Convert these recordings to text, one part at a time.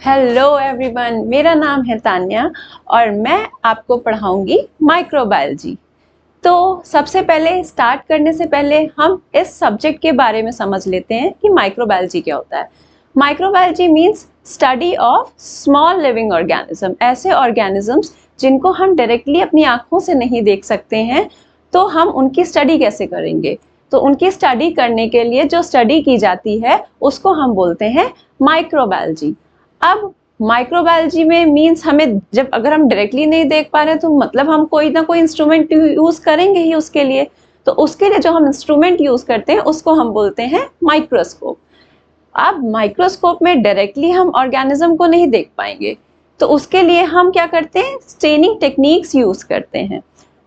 Hello everyone, मेरा नाम है तान्या और मैं आपको पढ़ाऊंगी माइक्रोबायोलॉजी। तो सबसे पहले स्टार्ट करने से पहले हम इस सब्जेक्ट के बारे में समझ लेते हैं कि माइक्रोबायोलॉजी क्या होता है। Microbiology means study of small living organism, ऐसे ऑर्गेनिजम्स जिनको हम डायरेक्टली अपनी आंखों से नहीं देख सकते हैं, तो हम उनकी स्टडी कैसे करेंगे। तो उनकी स्टडी करने के लिए जो स्टडी की जाती है उसको हम बोलते हैं माइक्रोबायोलॉजी। अब माइक्रोबायोलॉजी में मीन्स हमें जब अगर हम डायरेक्टली नहीं देख पा रहे तो मतलब हम कोई ना कोई इंस्ट्रूमेंट यूज करेंगे ही उसके लिए। तो उसके लिए जो हम इंस्ट्रूमेंट यूज करते हैं उसको हम बोलते हैं माइक्रोस्कोप। अब माइक्रोस्कोप में डायरेक्टली हम ऑर्गेनिज्म को नहीं देख पाएंगे, तो उसके लिए हम क्या करते हैं, स्टेनिंग टेक्निक्स यूज करते हैं।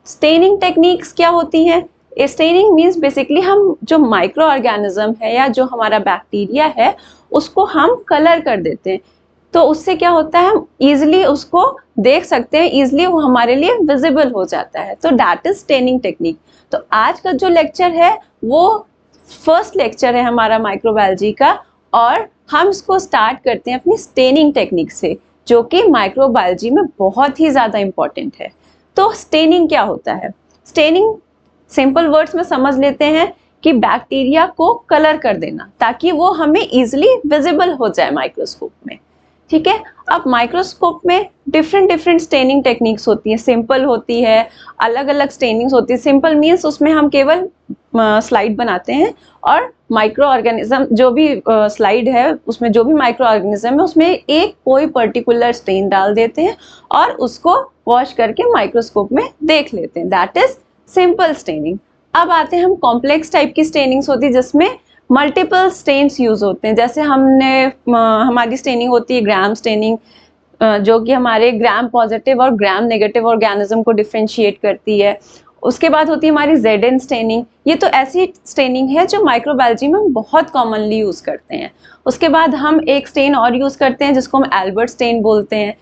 स्टेनिंग टेक्निक्स क्या होती हैं? स्टेनिंग मीन्स बेसिकली हम जो माइक्रो ऑर्गेनिज्म है या जो हमारा बैक्टीरिया है उसको हम कलर कर देते हैं। तो उससे क्या होता है, हम इजिली उसको देख सकते हैं, इजिली वो हमारे लिए विजिबल हो जाता है। तो दैट इज स्टेनिंग टेक्निक। तो आज का जो लेक्चर है वो फर्स्ट लेक्चर है हमारा माइक्रोबायोलॉजी का, और हम इसको स्टार्ट करते हैं अपनी स्टेनिंग टेक्निक से, जो कि माइक्रोबायोलॉजी में बहुत ही ज्यादा इंपॉर्टेंट है। तो स्टेनिंग क्या होता है? स्टेनिंग सिंपल वर्ड्स में समझ लेते हैं कि बैक्टीरिया को कलर कर देना ताकि वो हमें इजिली विजिबल हो जाए माइक्रोस्कोप में। ठीक है। अब माइक्रोस्कोप में डिफरेंट स्टेनिंग टेक्निक्स होती है, सिंपल होती है, अलग अलग स्टेनिंग्स होती है। सिंपल मीन्स उसमें हम केवल स्लाइड बनाते हैं और माइक्रो ऑर्गेनिज्म जो भी स्लाइड है उसमें जो भी माइक्रो ऑर्गेनिज्म है उसमें एक कोई पर्टिकुलर स्टेन डाल देते हैं और उसको वॉश करके माइक्रोस्कोप में देख लेते हैं। That is simple staining. अब आते हैं हम कॉम्प्लेक्स टाइप की स्टेनिंग्स होती है जिसमें मल्टीपल स्टेन्स यूज होते हैं। जैसे हमारी स्टेनिंग होती है ग्राम स्टेनिंग, जो कि हमारे ग्राम पॉजिटिव और ग्राम नेगेटिव ऑर्गेनिज्म को डिफरेंशिएट करती है। उसके बाद होती है हमारी ZN स्टेनिंग। ये तो ऐसी स्टेनिंग है जो माइक्रोबायोलॉजी में हम बहुत कॉमनली यूज करते हैं। उसके बाद हम एक स्टेन और यूज करते हैं जिसको हम एल्बर्ट स्टेन बोलते हैं।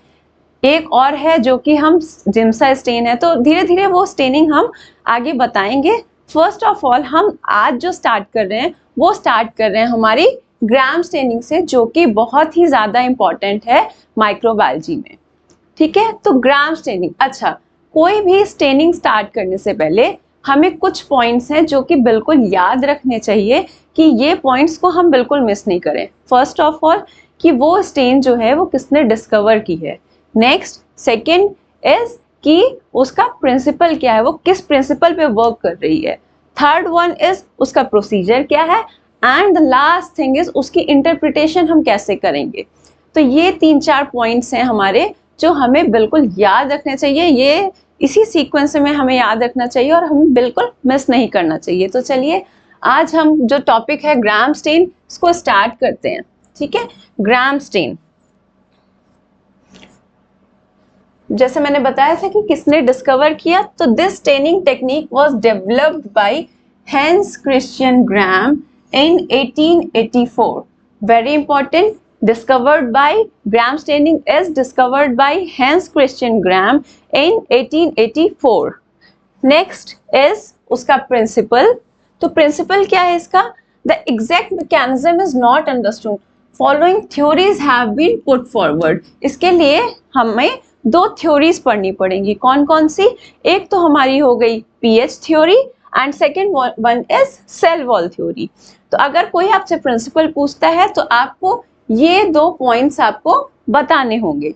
एक और है जो कि हम जिम्सा स्टेन है। तो धीरे धीरे वो स्टेनिंग हम आगे बताएंगे। फर्स्ट ऑफ ऑल हम आज जो स्टार्ट कर रहे हैं वो स्टार्ट कर रहे हैं हमारी ग्राम स्टेनिंग से, जो कि बहुत ही ज्यादा इंपॉर्टेंट है माइक्रोबायोलॉजी में। ठीक है। तो ग्राम स्टेनिंग, अच्छा, कोई भी स्टेनिंग स्टार्ट करने से पहले हमें कुछ पॉइंट्स हैं जो कि बिल्कुल याद रखने चाहिए कि ये पॉइंट्स को हम बिल्कुल मिस नहीं करें। फर्स्ट ऑफ ऑल कि वो स्टेन जो है वो किसने डिस्कवर की है। नेक्स्ट, सेकेंड इज कि उसका प्रिंसिपल क्या है, वो किस प्रिंसिपल पे वर्क कर रही है। थर्ड वन इज उसका प्रोसीजर क्या है, and the last thing is उसकी इंटरप्रिटेशन हम कैसे करेंगे। तो ये 3-4 पॉइंट्स हैं हमारे जो हमें बिल्कुल याद रखने चाहिए। ये इसी सीक्वेंस में हमें याद रखना चाहिए और हमें बिल्कुल मिस नहीं करना चाहिए। तो चलिए आज हम जो टॉपिक है ग्राम स्टेन इसको स्टार्ट करते हैं। ठीक है। ग्राम स्टेन, जैसे मैंने बताया था कि किसने डिस्कवर किया, तो this staining technique was developed by Hans Christian gram in 1884। Very important, discovered by gram staining is discovered by Hans Christian Gram in 1884. Next is उसका principle। तो principle क्या है इसका? The exact mechanism is not understood. Following theories have been put forward. इसके लिए हमें 2 theories पढ़नी पड़ेंगी। कौन कौन सी? एक तो हमारी हो गई pH theory and second one is cell wall theory. तो अगर कोई आपसे प्रिंसिपल पूछता है तो आपको ये 2 पॉइंट्स आपको बताने होंगे।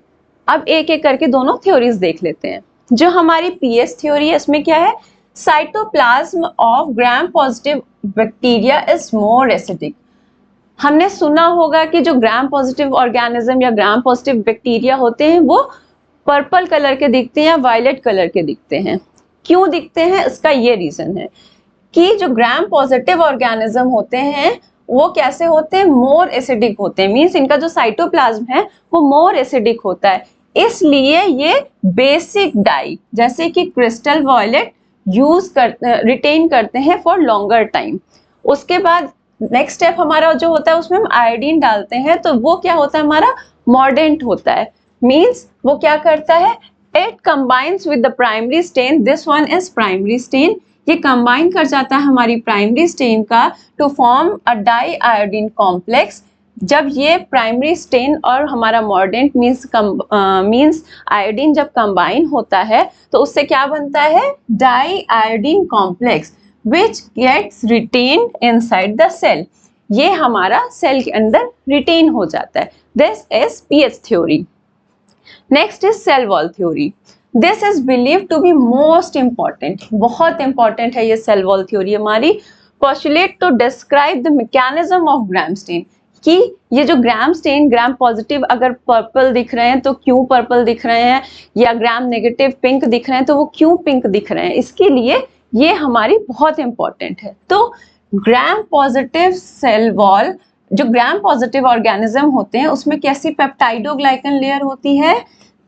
अब एक एक करके दोनों थ्योरीज देख लेते हैं। जो हमारी पीएच थ्योरी है इसमें क्या है, cytoplasm of gram positive bacteria is more acidic. हमने सुना होगा कि जो ग्राम पॉजिटिव ऑर्गेनिज्म या ग्राम पॉजिटिव बैक्टीरिया होते हैं वो पर्पल कलर के दिखते हैं या वायलेट कलर के दिखते हैं। क्यों दिखते हैं? इसका ये रीजन है कि जो ग्राम पॉजिटिव ऑर्गेनिज्म होते हैं वो कैसे होते हैं, मोर एसिडिक होते हैं। मींस इनका जो साइटोप्लाज्म है वो मोर एसिडिक होता है, इसलिए ये बेसिक डाई जैसे कि क्रिस्टल वॉयलेट यूज रिटेन करते हैं फॉर लॉन्गर टाइम। उसके बाद नेक्स्ट स्टेप हमारा जो होता है उसमें हम आयोडीन डालते हैं, तो वो क्या होता है, हमारा मॉर्डेंट होता है। मींस वो क्या करता है, it combines with the primary stain, this one is primary stain. ये कंबाइन कर जाता है हमारी प्राइमरी स्टेन का to form a dye iodine complex जब ये प्राइमरी स्टेन और हमारा मॉर्डेंट मींस आयोडीन जब कंबाइन होता है तो उससे क्या बनता है, dye iodine complex which gets retained inside the cell. ये हमारा सेल के अंदर रिटेन हो जाता है। This is pH theory. Next is cell wall theory. This is believe to be most important, बहुत इंपॉर्टेंट है ये सेल वॉल थ्योरी हमारी। Postulate to describe the mechanism of Gram stain, कि ये जो ग्राम स्टेन, ग्राम पॉजिटिव अगर purple दिख रहे हैं तो क्यों पर्पल दिख रहे हैं, या ग्राम नेगेटिव पिंक दिख रहे हैं तो वो क्यों पिंक दिख रहे हैं, इसके लिए ये हमारी बहुत इंपॉर्टेंट है। तो ग्राम पॉजिटिव सेल वॉल, जो ग्राम पॉजिटिव ऑर्गेनिज्म होते हैं उसमें कैसी पेप्टाइडोग्लाइकन लेयर होती है,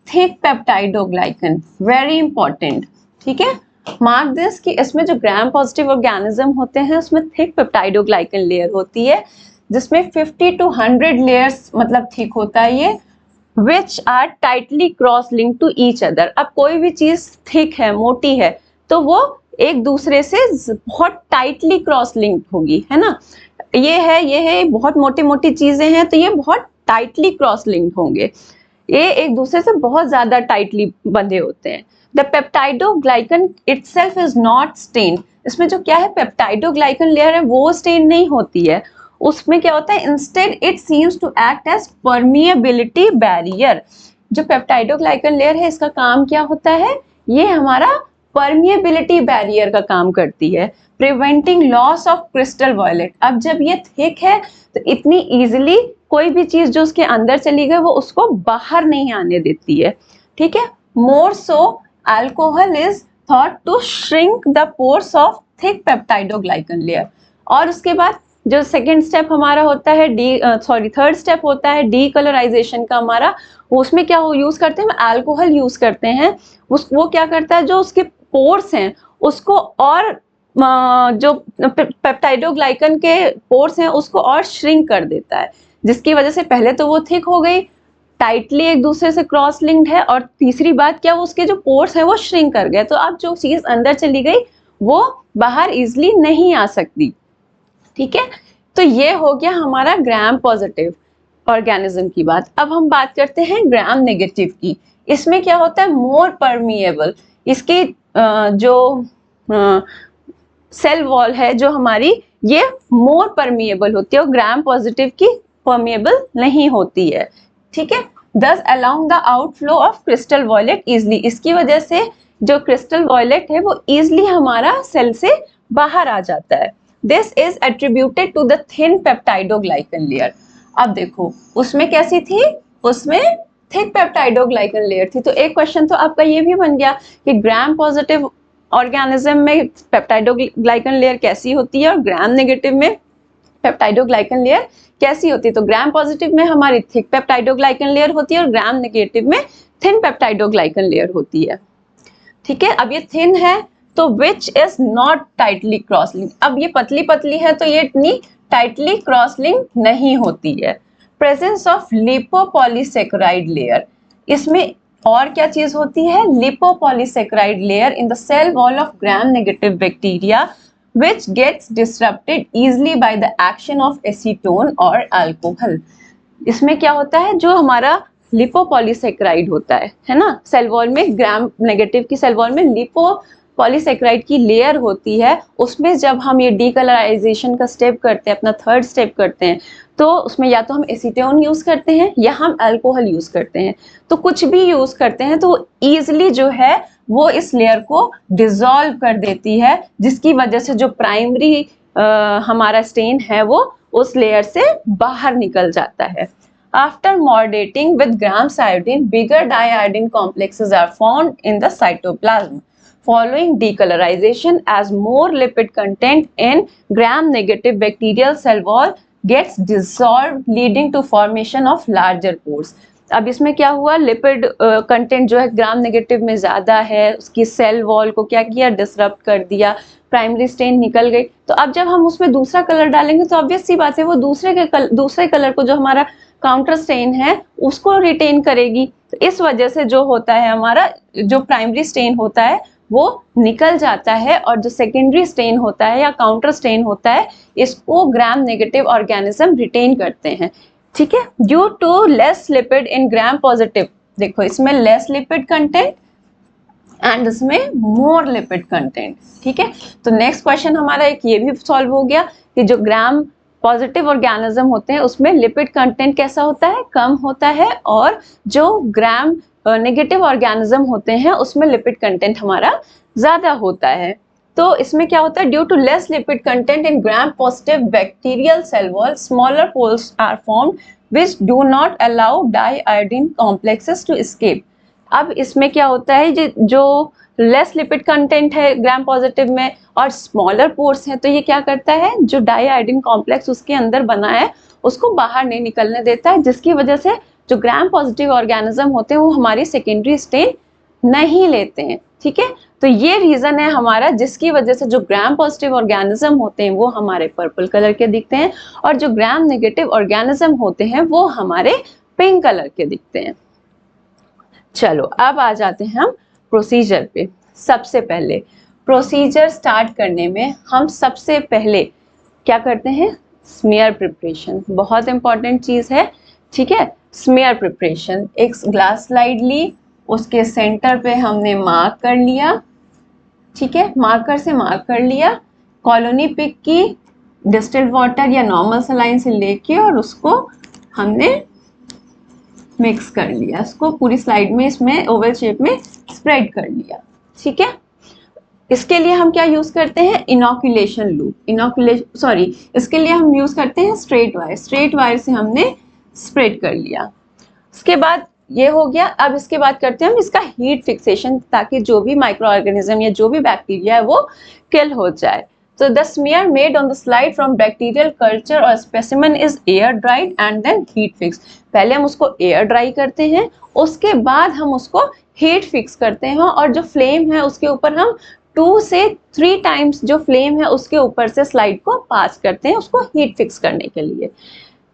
थिक पेप्टाइडोग्लाइकन, वेरी इंपॉर्टेंट। ठीक है, मार्क दिस कि इसमें जो ग्राम पॉजिटिव ऑर्गेनिज्म होते हैं उसमें थिक पेप्टाइडोग्लाइकन लेयर होती है, जिसमें 50 to 100 लेयर्स मतलब थिक होता है ये, which are tightly cross link to each other. अब कोई भी चीज थिक है, मोटी है, तो वो एक दूसरे से बहुत टाइटली क्रॉस लिंक होगी, है ना। ये है बहुत मोटी मोटी चीजें हैं तो ये बहुत टाइटली क्रॉस लिंक्ड होंगे, ये एक दूसरे से बहुत ज्यादा टाइटली बंधे होते हैं। The peptidoglycan itself is not stained. इसमें जो क्या है, पेप्टाइडोग्लाइकन लेयर है वो स्टेन नहीं होती है, उसमें क्या होता है, instead it seems to act as permeability barrier. जो पेप्टाइडोग्लाइकन लेयर है इसका काम क्या होता है, ये हमारा परमिएबिलिटी बैरियर का काम करती है, preventing loss of crystal violet. अब जब ये थिक है तो इतनी इजीली कोई भी चीज जो उसके अंदर चली गई वो उसको बाहर नहीं आने देती है। ठीक है, more so alcohol is thought to shrink the pores of thick peptidoglycan layer. और उसके बाद जो सेकेंड स्टेप हमारा होता है थर्ड स्टेप होता है डीकलराइजेशन का हमारा, उसमें क्या यूज करते हैं, अल्कोहल यूज करते हैं। वो क्या करता है, जो उसके पोर्स हैं उसको और जो पेप्टाइडोग्लाइकन के पोर्स हैं उसको और श्रिंक कर देता है, जिसकी वजह से पहले तो वो थिक हो गई, टाइटली एक दूसरे से क्रॉस लिंक्ड है, और तीसरी बात क्या, वो उसके जो पोर्स हैं वो श्रिंक कर गए, तो अब जो चीज अंदर चली गई वो बाहर इजिली नहीं आ सकती। ठीक है, तो ये हो गया हमारा ग्राम पॉजिटिव ऑर्गेनिज्म की बात। अब हम बात करते हैं ग्राम नेगेटिव की। इसमें क्या होता है, मोर परमिएबल, इसकी जो सेल वॉल है जो हमारी, ये मोर परमिएबल होती है और ग्राम पॉजिटिव की परमिएबल नहीं होती है। ठीक है, thus allowing the outflow of crystal violet easily, इसकी वजह से जो क्रिस्टल वॉयलेट है वो इजली हमारा सेल से बाहर आ जाता है। This is attributed to the thin peptidoglycan layer. अब देखो उसमें कैसी थी, उसमें थिक पेप्टाइडोग्लाइकन लेयर थी। तो एक क्वेश्चन तो आपका ये भी बन गया कि ग्राम पॉजिटिव ऑर्गेनिज्म में पेप्टाइडोग्लाइकन लेयर कैसी होती है और ग्राम नेगेटिव में पेप्टाइडोग्लाइकन लेयर कैसी होती है। तो ग्राम पॉजिटिव में हमारी थिक पेप्टाइडोग्लाइकन लेयर होती है और ग्राम नेगेटिव में थिन पेप्टाइडोग्लाइकन लेयर होती है। ठीक है, अब ये थिन है तो which is not tightly cross link. अब ये पतली पतली है तो ये इतनी टाइटली क्रॉस लिंक नहीं होती है। प्रेजेंस ऑफ लिपोपॉलीसेकेराइड लेयर, इसमें और क्या चीज होती है, lipopolysaccharide layer in the cell wall of Gram negative bacteria which gets disrupted easily by the action of acetone or alcohol। इसमें क्या होता है, जो हमारा लिपोपॉलीसेकेराइड होता है ना, सेल वॉल में ग्राम नेगेटिव की सेल वॉल में लिपोपॉलीसेकेराइड की लेयर होती है, उसमें जब हम ये डीकलराइजेशन का स्टेप करते हैं, अपना थर्ड स्टेप करते हैं, तो उसमें या तो हम एसीटोन यूज करते हैं या हम अल्कोहल यूज करते हैं। तो कुछ भी यूज करते हैं तो ईजिली जो है वो इस लेयर को डिसॉल्व कर देती है, जिसकी वजह से जो प्राइमरी हमारा स्टेन है वो उस लेयर से बाहर निकल जाता है। After mordanting with Gram's iodine, bigger dye iodine complexes are found in the cytoplasm following decolorization as more lipid content in gram negative bacterial cell wall gets dissolved leading to formation of larger pores। अब इसमें क्या हुआ, lipid content जो है gram negative में ज्यादा है, उसकी सेल वॉल को क्या किया, डिसरप्ट कर दिया, प्राइमरी स्टेन निकल गई। तो अब जब हम उसमें दूसरा कलर डालेंगे तो ऑब्वियस सी बात है वो दूसरे कलर को, जो हमारा काउंटर स्टेन है, उसको रिटेन करेगी। तो इस वजह से जो होता है हमारा, जो प्राइमरी स्टेन होता है वो निकल जाता है, और जो सेकेंडरी स्टेन होता है या काउंटर स्टेन होता है, इसको ग्राम नेगेटिव ऑर्गेनिज्म रिटेन करते हैं। ठीक है, due to less lipid in Gram positive, देखो इसमें लेस लिपिड कंटेंट एंड इसमें मोर लिपिड कंटेंट। ठीक है, तो नेक्स्ट क्वेश्चन हमारा एक ये भी सॉल्व हो गया कि जो ग्राम पॉजिटिव ऑर्गेनिज्म होते हैं उसमें लिपिड कंटेंट कैसा होता है, कम होता है, और जो ग्राम नेगेटिव ऑर्गेनिज्म होते हैं उसमें लिपिड कंटेंट हमारा ज्यादा होता है। तो इसमें क्या होता है, due to less lipid content in Gram positive bacterial cell wall smaller pores are formed which do not allow dye iodine complexes to escape. अब इसमें क्या होता है, जो लेस लिपिड कंटेंट है ग्राम पॉजिटिव में और स्मॉलर पोर्स है, तो ये क्या करता है, जो डाई आयोडीन कॉम्प्लेक्स उसके अंदर बना है उसको बाहर नहीं निकलने देता है, जिसकी वजह से जो ग्राम पॉजिटिव ऑर्गेनिज्म होते हैं वो हमारी सेकेंडरी स्टेन नहीं लेते हैं। ठीक है, तो ये रीजन है हमारा जिसकी वजह से जो ग्राम पॉजिटिव ऑर्गेनिज्म होते हैं वो हमारे पर्पल कलर के दिखते हैं और जो ग्राम नेगेटिव ऑर्गेनिज्म होते हैं वो हमारे पिंक कलर के दिखते हैं। चलो अब आ जाते हैं हम प्रोसीजर पे। सबसे पहले प्रोसीजर स्टार्ट करने में हम सबसे पहले क्या करते हैं, स्मीयर प्रिपरेशन, बहुत इंपॉर्टेंट चीज है। ठीक है, स्मीयर प्रिपरेशन, एक ग्लास स्लाइड ली, उसके सेंटर पे हमने मार्क कर लिया। ठीक है, मार्कर से मार्क कर लिया, कॉलोनी पिक की डिस्टिल्ड वाटर या नॉर्मल सलाइन से लेके और उसको हमने मिक्स कर लिया, इसको पूरी स्लाइड में इसमें ओवल शेप में स्प्रेड कर लिया। ठीक है, इसके लिए हम क्या यूज करते हैं, इनोकुलेशन लूप, इसके लिए हम यूज करते हैं स्ट्रेट वायर से हमने स्प्रेड कर लिया। उसके बाद ये हो गया। अब इसके बाद करते हैं हम इसका हीट फिक्सेशन, ताकि जो भी माइक्रो ऑर्गेनिज्म या जो भी बैक्टीरिया है वो किल हो जाए। So the smear made on the slide from bacterial culture or specimen is air dried and then heat fixed. पहले हम उसको एयर ड्राई करते हैं, उसके बाद हम उसको हीट फिक्स करते हैं और जो फ्लेम है उसके ऊपर हम 2 से 3 टाइम्स जो फ्लेम है उसके ऊपर से स्लाइड को पास करते हैं उसको हीट फिक्स करने के लिए।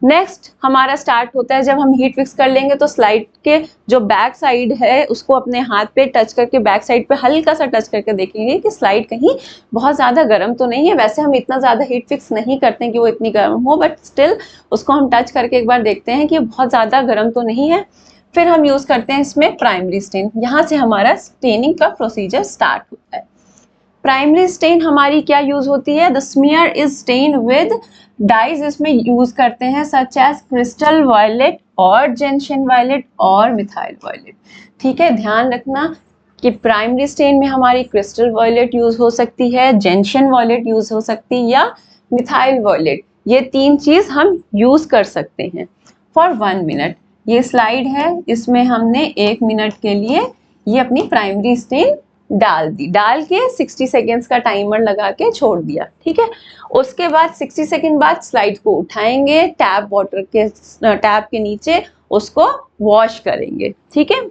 नेक्स्ट हमारा स्टार्ट होता है, जब हम हीट फिक्स कर लेंगे तो स्लाइड के जो बैक साइड है उसको अपने हाथ पे टच करके बैक साइड पे हल्का सा टच करके देखेंगे कि स्लाइड कहीं बहुत ज़्यादा गर्म तो नहीं है। वैसे हम इतना ज़्यादा हीट फिक्स नहीं करते हैं कि वो इतनी गर्म हो, बट स्टिल उसको हम टच करके एक बार देखते हैं कि बहुत ज़्यादा गर्म तो नहीं है। फिर हम यूज़ करते हैं इसमें प्राइमरी स्टेन, यहाँ से हमारा स्टेनिंग का प्रोसीजर स्टार्ट होता है। प्राइमरी स्टेन हमारी क्या यूज होती है, the smear is stain with dyes, इसमें यूज करते हैं सच एज क्रिस्टल वायलेट और जेंशन वायलेट और मिथाइल वायलेट। ठीक है, ध्यान रखना कि प्राइमरी स्टेन में हमारी क्रिस्टल वायलेट यूज हो सकती है, जेंशन वायलेट यूज हो सकती है या मिथाइल वायलेट, ये 3 चीज हम यूज कर सकते हैं फॉर 1 मिनट। ये स्लाइड है, इसमें हमने 1 मिनट के लिए ये अपनी प्राइमरी स्टेन डाल दी, डाल के 60 सेकेंड्स का टाइमर लगा के छोड़ दिया। ठीक है, उसके बाद 60 सेकेंड बाद स्लाइड को उठाएंगे, टैप वाटर के टैप के नीचे उसको वॉश करेंगे। ठीक है,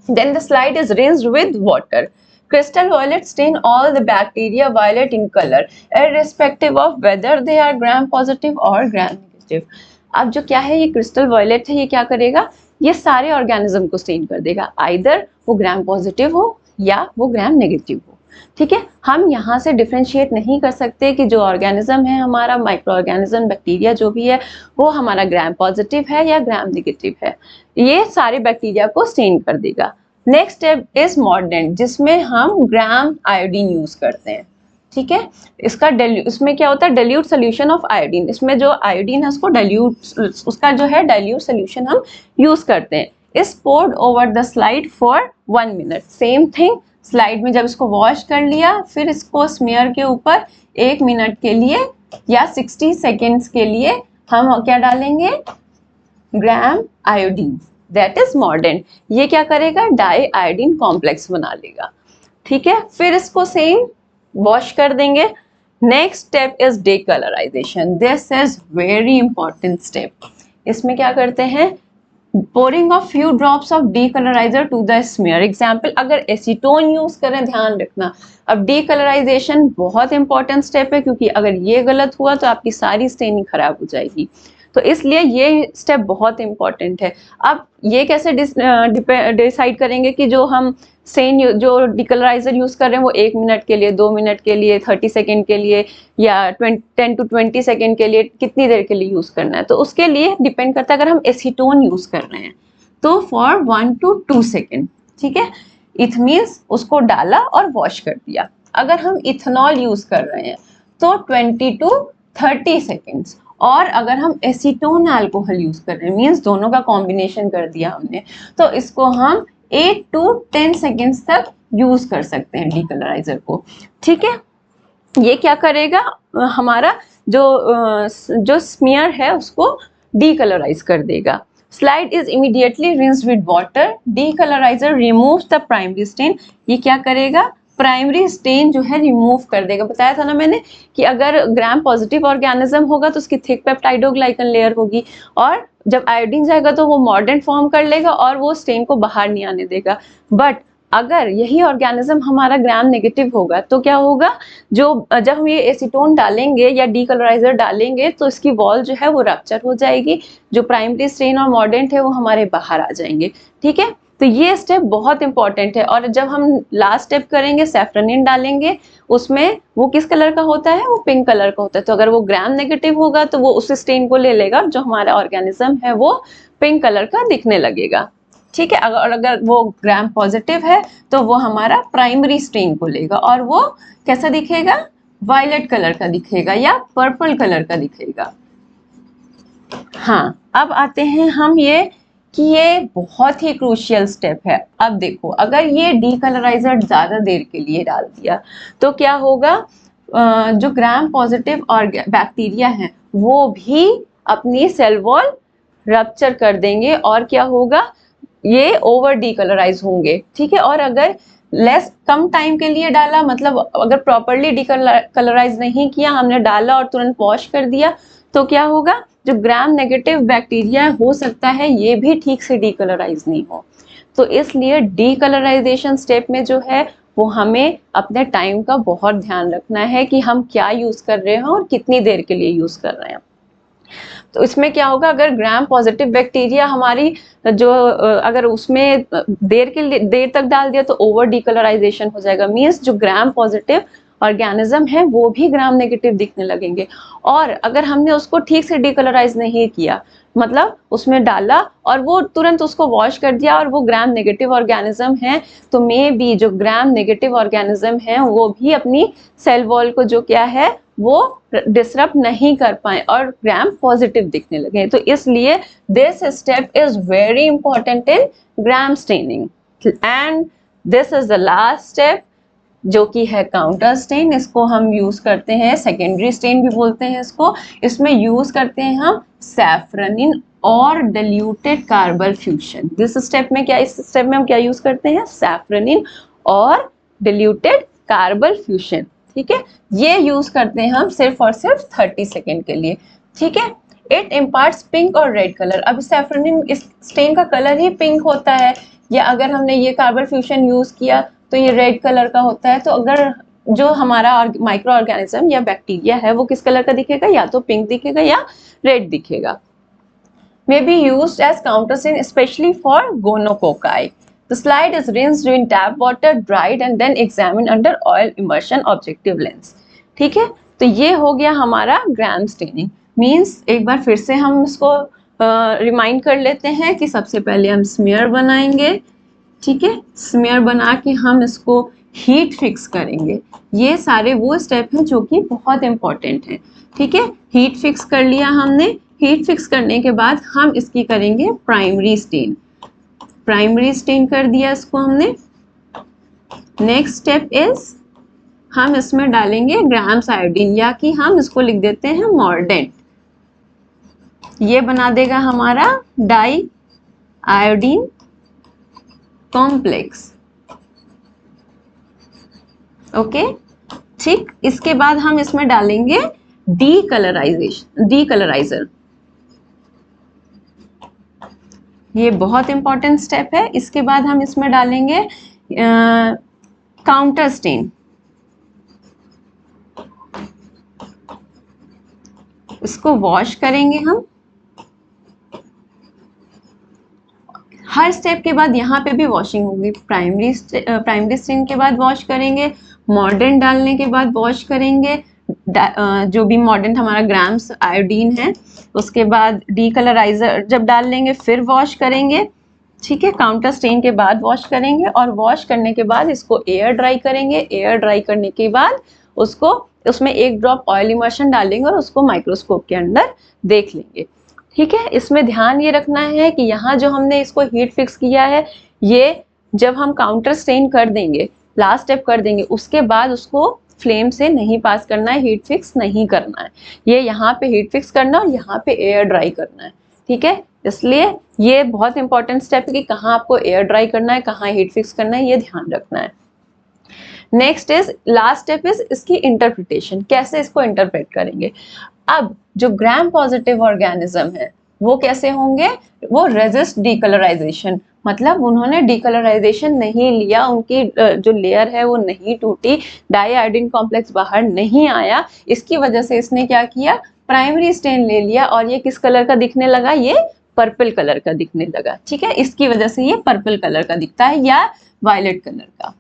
then the slide is rinsed with water. Crystal violet stain all the bacteria violet in colour irrespective of whether they are Gram positive और ग्राम नेगेटिव। अब जो क्या है, ये क्रिस्टल वायलेट है, ये क्या करेगा, ये सारे ऑर्गेनिज्म को स्टेन कर देगा, आइदर वो ग्राम पॉजिटिव हो या वो ग्राम नेगेटिव हो। ठीक है, हम यहाँ से डिफ्रेंशिएट नहीं कर सकते कि जो ऑर्गेनिज्म है हमारा, माइक्रो ऑर्गेनिज्म, बैक्टीरिया जो भी है, वो हमारा ग्राम पॉजिटिव है या ग्राम नेगेटिव है। ये सारे बैक्टीरिया को स्टेन कर देगा। नेक्स्ट स्टेप इज मॉर्डेंट, जिसमें हम ग्राम आयोडीन यूज करते हैं। ठीक है, इसमें क्या होता है, डाइल्यूट सोल्यूशन ऑफ आयोडीन, इसमें जो आयोडीन है उसको उसका जो है डाइल्यूट सोल्यूशन हम यूज करते हैं। Is poured over the slide for 1 minute. Same thing, slide में जब इसको वॉश कर लिया फिर इसको स्मीयर के ऊपर 1 मिनट के लिए या 60 सेकेंड्स के लिए हम क्या डालेंगे, ग्राम आयोडीन, दैट इज मॉर्डेंट। ये क्या करेगा, डाई आयोडीन कॉम्प्लेक्स बना लेगा। ठीक है, फिर इसको सेम वॉश कर देंगे। Next step is decolourisation, this is very important step. इसमें क्या करते हैं, pouring of few drops of decolorizer to the smear। Example, अगर एसीटोन यूज करें, ध्यान रखना। अब डीकलराइजेशन बहुत इंपॉर्टेंट स्टेप है, क्योंकि अगर ये गलत हुआ तो आपकी सारी स्टेनिंग खराब हो जाएगी। तो इसलिए ये स्टेप बहुत इंपॉर्टेंट है। अब ये कैसे डिसाइड करेंगे कि जो हम स्टेन जो डिकलराइजर यूज कर रहे हैं वो 1 मिनट के लिए, 2 मिनट के लिए, 30 सेकेंड के लिए या 10 to 20 सेकेंड के लिए, कितनी देर के लिए यूज करना है। तो उसके लिए डिपेंड करता है, अगर हम एसीटोन यूज कर रहे हैं तो फॉर 1 to 2 सेकेंड, ठीक है। इट मीन्स उसको डाला और वॉश कर दिया। अगर हम इथेनॉल यूज कर रहे हैं तो 20 to 30 सेकेंड्स। और अगर हम एसीटोन अल्कोहल यूज कर रहे हैं, मीन्स दोनों का कॉम्बिनेशन कर दिया हमने, तो इसको हम 8 to 10 सेकेंड्स तक यूज कर सकते हैं डीकलराइजर को, ठीक है। ये क्या करेगा, हमारा जो स्मीयर है उसको डीकलराइज कर देगा। Slide is immediately rinsed with water, decolouriser removes the primary stain. ये क्या करेगा, प्राइमरी स्टेन जो है रिमूव कर देगा। बताया था ना मैंने कि अगर ग्राम पॉजिटिव ऑर्गेनिज्म होगा तो उसकी थिक पेप्टाइडोग्लाइकन लेयर होगी, और जब आयोडीन जाएगा तो वो मॉर्डेंट फॉर्म कर लेगा और वो स्टेन को बाहर नहीं आने देगा। बट अगर यही ऑर्गेनिज्म हमारा ग्राम नेगेटिव होगा तो क्या होगा, जब हम ये एसीटोन डालेंगे या डीकलराइजर डालेंगे तो इसकी वॉल जो है वो रप्चर हो जाएगी, जो प्राइमरी स्टेन और मॉर्डेंट है वो हमारे बाहर आ जाएंगे, ठीक है। तो ये स्टेप बहुत इंपॉर्टेंट है। और जब हम लास्ट स्टेप करेंगे, सैफ्रनिन डालेंगे, उसमें वो किस कलर का होता है, वो पिंक कलर का होता है। तो अगर वो ग्राम नेगेटिव होगा तो वो उस स्टेन को ले लेगा, जो हमारा ऑर्गेनिज्म है वो पिंक कलर का दिखने लगेगा, ठीक है। अगर वो ग्राम पॉजिटिव है तो वो हमारा प्राइमरी स्टेन को लेगा और वो कैसा दिखेगा, वायलेट कलर का दिखेगा या पर्पल कलर का दिखेगा। हाँ, अब आते हैं हम ये कि ये बहुत ही क्रूशियल स्टेप है। अब देखो, अगर ये डीकलराइजर ज्यादा देर के लिए डाल दिया तो क्या होगा, जो ग्राम पॉजिटिव और बैक्टीरिया हैं वो भी अपनी सेल वॉल रप्चर कर देंगे और क्या होगा, ये ओवर डीकलराइज होंगे, ठीक है। और अगर कम टाइम के लिए डाला, मतलब अगर प्रॉपरली डीकलराइज नहीं किया, हमने डाला और तुरंत वॉश कर दिया, तो क्या होगा, जो ग्राम नेगेटिव बैक्टीरिया हो सकता है ये भी ठीक से डीकलराइज नहीं हो। तो इसलिए डीकलराइजेशन स्टेप में जो है वो हमें अपने टाइम का बहुत ध्यान रखना है कि हम क्या यूज कर रहे हैं और कितनी देर के लिए यूज कर रहे हैं। तो इसमें क्या होगा, अगर ग्राम पॉजिटिव बैक्टीरिया हमारी जो अगर उसमें देर तक डाल दिया तो ओवर डीकलराइजेशन हो जाएगा, मींस जो ग्राम पॉजिटिव ऑर्गेनिज्म है वो भी ग्राम नेगेटिव दिखने लगेंगे। और अगर हमने उसको ठीक से डीकलराइज नहीं किया, मतलब उसमें डाला और वो तुरंत उसको वॉश कर दिया और वो ग्राम नेगेटिव ऑर्गेनिज्म है, तो मे बी जो ग्राम नेगेटिव ऑर्गेनिज्म है वो भी अपनी सेल वॉल को जो क्या है वो डिसरप्ट नहीं कर पाए और ग्राम पॉजिटिव दिखने लगे। तो इसलिए this step is very important in gram staining. And this is the last step जो कि है काउंटर स्टेन। इसको हम यूज करते हैं, सेकेंडरी स्टेन भी बोलते हैं इसको। इसमें यूज करते हैं हम सैफ्रनिन और डिल्यूटेड कार्बल फ्यूशन। इस स्टेप में हम क्या यूज करते हैं, सैफ्रनिन और डिल्यूटेड कार्बल फ्यूशन, ठीक है। ये यूज करते हैं हम सिर्फ और सिर्फ 30 सेकेंड के लिए, ठीक है। इट इम्पार्ट्स पिंक और रेड कलर। अब सैफ्रनिन, इस स्टेन का कलर ही पिंक होता है, या अगर हमने ये कार्बल फ्यूशन यूज किया तो ये रेड कलर का होता है। तो अगर जो हमारा माइक्रो ऑर्गेनिज्म या बैक्टीरिया है वो किस कलर का दिखेगा, या तो पिंक दिखेगा या रेड दिखेगा। May be used as counterstain especially for gonococci. The slide is rinsed in tap water, dried and then examined under oil immersion objective lens. ठीक है, तो ये हो गया हमारा ग्राम स्टेनिंग। मीन्स एक बार फिर से हम इसको रिमाइंड कर लेते हैं कि सबसे पहले हम स्मीयर बनाएंगे, ठीक है। स्मीयर बना के हम इसको हीट फिक्स करेंगे। ये सारे वो स्टेप हैं जो कि बहुत इंपॉर्टेंट हैं, ठीक है। हीट फिक्स कर लिया हमने। हीट फिक्स करने के बाद हम इसकी करेंगे प्राइमरी स्टेन। प्राइमरी स्टेन कर दिया इसको हमने। नेक्स्ट स्टेप इज हम इसमें डालेंगे ग्राम्स आयोडीन, या कि हम इसको लिख देते हैं मॉर्डेंट। ये बना देगा हमारा डाई आयोडीन कॉम्प्लेक्स, ओके, ठीक। इसके बाद हम इसमें डालेंगे डीकलराइजर। ये बहुत इंपॉर्टेंट स्टेप है। इसके बाद हम इसमें डालेंगे काउंटर स्टेन। इसको वॉश करेंगे हम हर स्टेप के बाद यहाँ पे भी वॉशिंग होगी। प्राइमरी स्टेन के बाद वॉश करेंगे, मॉर्डेंट डालने के बाद वॉश करेंगे, जो भी मॉर्डेंट हमारा ग्राम्स आयोडीन है, उसके बाद डीकलराइजर जब डाल लेंगे फिर वॉश करेंगे, ठीक है। काउंटर स्टेन के बाद वॉश करेंगे और वॉश करने के बाद इसको एयर ड्राई करेंगे। एयर ड्राई करने के बाद उसको उसमें 1 ड्रॉप ऑयल इमर्शन डालेंगे और उसको माइक्रोस्कोप के अंदर देख लेंगे, ठीक है। इसमें ध्यान ये रखना है कि यहाँ जो हमने इसको हीट फिक्स किया है, ये जब हम काउंटर स्टेन कर देंगे, लास्ट स्टेप कर देंगे, उसके बाद उसको फ्लेम से नहीं पास करना है, हीट फिक्स नहीं करना है। ये यहाँ पे हीट फिक्स करना है और यहाँ पे एयर ड्राई करना है, ठीक है। इसलिए ये बहुत इंपॉर्टेंट स्टेप है कि कहाँ आपको एयर ड्राई करना है, कहाँ हीट फिक्स करना है, ये ध्यान रखना है। Next is last step is इसकी इंटरप्रिटेशन, कैसे इसको इंटरप्रेट करेंगे। अब जो ग्राम पॉजिटिव ऑर्गेनिज्म है वो कैसे होंगे, वो रेजिस्ट डीकलराइजेशन, मतलब उन्होंने डीकलराइजेशन नहीं लिया, उनकी जो लेयर है वो नहीं टूटी, डाई आयोडीन कॉम्प्लेक्स बाहर नहीं आया, इसकी वजह से इसने क्या किया, प्राइमरी स्टेन ले लिया और ये किस कलर का दिखने लगा, ये पर्पल कलर का दिखने लगा, ठीक है। इसकी वजह से ये पर्पल कलर का दिखता है या वायलेट कलर का,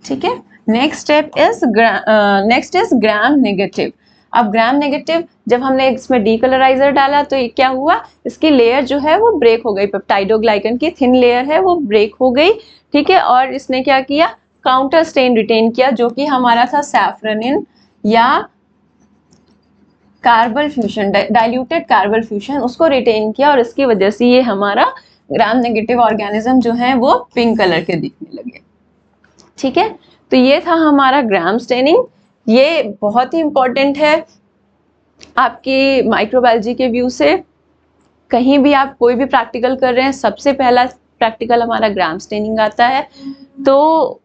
ठीक है। Next is gram negative. अब ग्राम नेगेटिव जब हमने इसमें डीकलराइजर डाला तो ये क्या हुआ, इसकी लेयर जो है वो ब्रेक हो गई, पेप्टाइडोग्लाइकन की थिन लेयर है वो ब्रेक हो गई, ठीक है। और इसने क्या किया, काउंटर स्टेन रिटेन किया, जो कि हमारा था सैफ्रनिन या carpal fusion, diluted carpal fusion, उसको रिटेन किया और इसकी वजह से ये हमारा ग्राम नेगेटिव ऑर्गेनिज्म जो है वो पिंक कलर के दिखने लगे, ठीक है। तो ये था हमारा ग्राम स्टेनिंग। ये बहुत ही इंपॉर्टेंट है आपकी माइक्रोबायोलॉजी के व्यू से। कहीं भी आप कोई भी प्रैक्टिकल कर रहे हैं, सबसे पहला प्रैक्टिकल हमारा ग्राम स्टेनिंग आता है। तो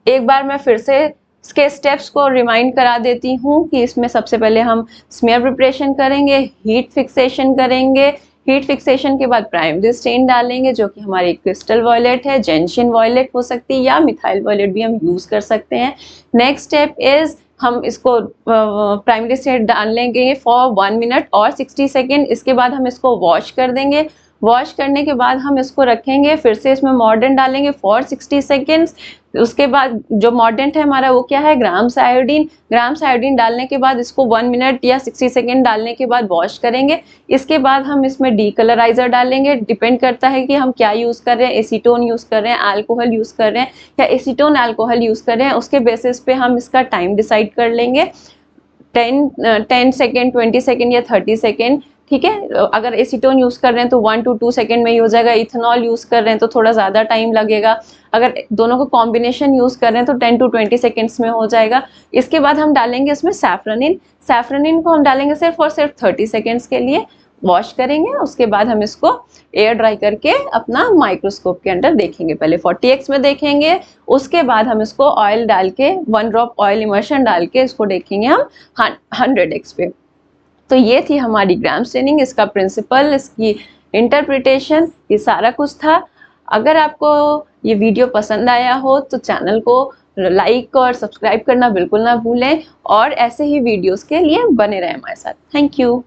एक बार मैं फिर से इसके स्टेप्स को रिमाइंड करा देती हूँ कि इसमें सबसे पहले हम स्मेयर प्रिपरेशन करेंगे, हीट फिक्सेशन करेंगे, हीट फिक्सेशन के बाद प्राइमरी स्टेन डालेंगे जो कि हमारी क्रिस्टल वॉयलेट है, जेंशियन वॉयलेट हो सकती है या मिथाइल वॉयलेट भी हम यूज कर सकते हैं। नेक्स्ट स्टेप इज हम इसको प्राइमरी स्टेन डाल लेंगे फॉर 1 मिनट और 60 सेकेंड। इसके बाद हम इसको वॉश कर देंगे। वॉश करने के बाद हम इसको रखेंगे, फिर से इसमें मॉर्डेंट डालेंगे फॉर 60 सेकेंड्स। उसके बाद जो मॉर्डेंट है हमारा वो क्या है, ग्राम्स आयोडीन। ग्राम्स आयोडीन डालने के बाद इसको 1 मिनट या 60 सेकेंड डालने के बाद वॉश करेंगे। इसके बाद हम इसमें डीकलराइजर डालेंगे। डिपेंड करता है कि हम क्या यूज़ कर रहे हैं, एसीटोन यूज़ कर रहे हैं, अल्कोहल यूज़ कर रहे हैं या एसीटोन अल्कोहल यूज़ कर रहे हैं, उसके बेसिस पे हम इसका टाइम डिसाइड कर लेंगे, 10 सेकेंड, 20 सेकेंड या 30 सेकेंड, ठीक है। अगर एसीटोन यूज कर रहे हैं तो 1 to 2 सेकेंड में ही हो जाएगा, इथेनॉल यूज कर रहे हैं तो थोड़ा ज्यादा टाइम लगेगा, अगर दोनों को कॉम्बिनेशन यूज कर रहे हैं तो 10 to 20 सेकेंड्स में हो जाएगा। इसके बाद हम डालेंगे इसमें सैफ्रनिन। सैफ्रनिन को हम डालेंगे सिर्फ और सिर्फ 30 सेकेंड्स के लिए, वॉश करेंगे। उसके बाद हम इसको एयर ड्राई करके अपना माइक्रोस्कोप के अंदर देखेंगे, पहले 40x में देखेंगे, उसके बाद हम इसको ऑयल डाल के 1 ड्रॉप ऑयल इमर्शन डाल के इसको देखेंगे हम 100x पे। तो ये थी हमारी ग्राम स्टेनिंग, इसका प्रिंसिपल, इसकी इंटरप्रिटेशन, ये सारा कुछ था। अगर आपको ये वीडियो पसंद आया हो तो चैनल को लाइक और सब्सक्राइब करना बिल्कुल ना भूलें और ऐसे ही वीडियोस के लिए बने रहें हमारे साथ। Thank you.